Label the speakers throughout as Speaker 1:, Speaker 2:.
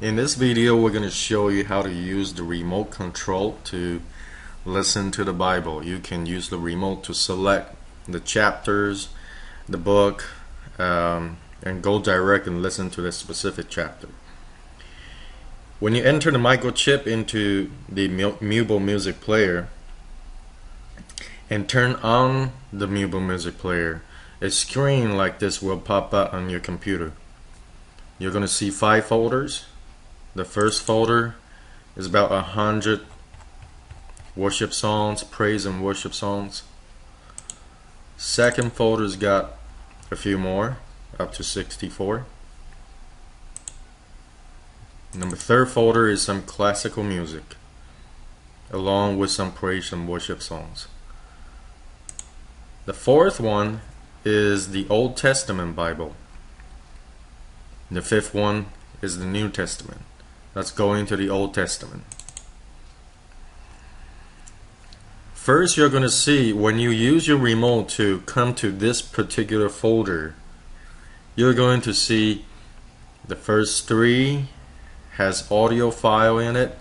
Speaker 1: In this video, we're going to show you how to use the remote control to listen to the Bible. You can use the remote to select the chapters, the book, and go direct and listen to the specific chapter. When you enter the microchip into the Meuble music player and turn on the Meuble music player, a screen like this will pop up on your computer. You're going to see 5 folders. The first folder is about 100 worship songs, praise and worship songs. Second folder's got a few more, up to 64. Number third folder is some classical music, along with some praise and worship songs. The fourth one is the Old Testament Bible. The fifth one is the New Testament. Let's go into the Old Testament. First, you're going to see when you use your remote to come to this particular folder, you're going to see the first 3 has audio file in it.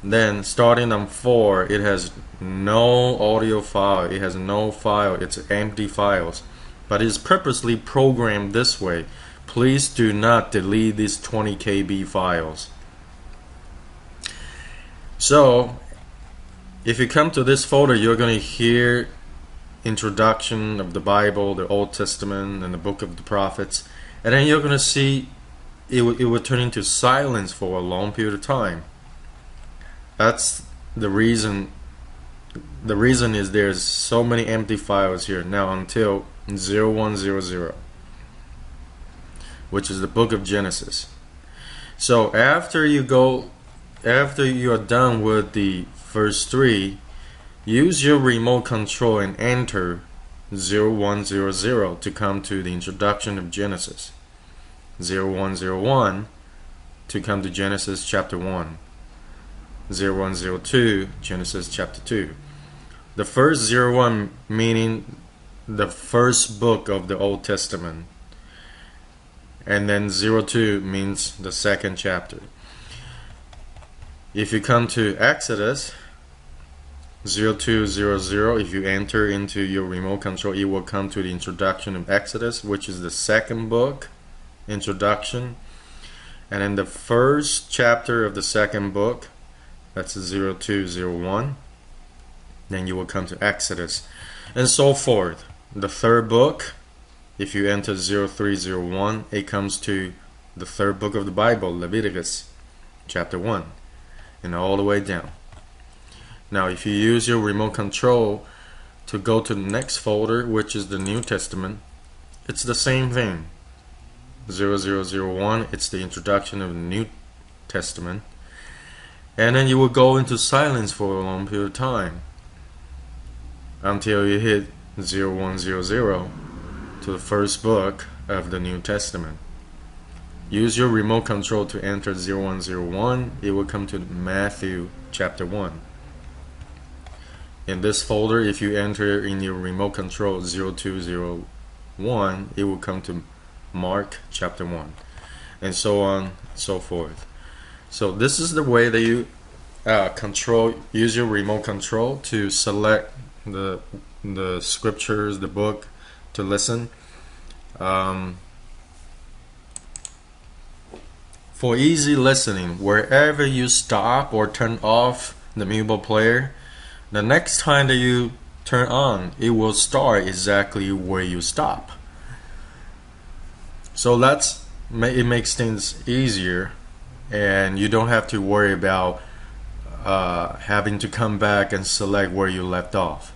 Speaker 1: Then starting on 4, it has no audio file, it has no file, it's empty files. But it's purposely programmed this way. Please do not delete these 20 KB files. So if you come to this folder, you're going to hear introduction of the Bible, the Old Testament, and the book of the prophets. And then you're going to see it will turn into silence for a long period of time. That's the reason. The reason is there's so many empty files here now until 0100, which is the book of Genesis. So after you are done with the first 3, use your remote control and enter 0100 to come to the introduction of Genesis. 0101 to come to Genesis chapter 1. 0102 Genesis chapter 2. The first 01 meaning the first book of the Old Testament, and then 02 means the second chapter. If you come to Exodus 0200, if you enter into your remote control, it will come to the introduction of Exodus, which is the second book, introduction. And in the first chapter of the second book, that's 0201, then you will come to Exodus, and so forth. The third book, if you enter 0301, it comes to the third book of the Bible, Leviticus chapter 1, and all the way down. Now if you use your remote control to go to the next folder, which is the New Testament, it's the same thing. 0001, it's the introduction of the New Testament. And then you will go into silence for a long period of time until you hit 0100 to the first book of the New Testament. Use your remote control to enter 0101. It will come to Matthew chapter 1. In this folder, if you enter in your remote control 0201, it will come to Mark chapter 1, and so on and so forth. So this is the way that you use your remote control to select the scriptures, the book, to listen. For easy listening, wherever you stop or turn off the Meuble player, the next time that you turn on, it will start exactly where you stop. So it makes things easier, and you don't have to worry about having to come back and select where you left off.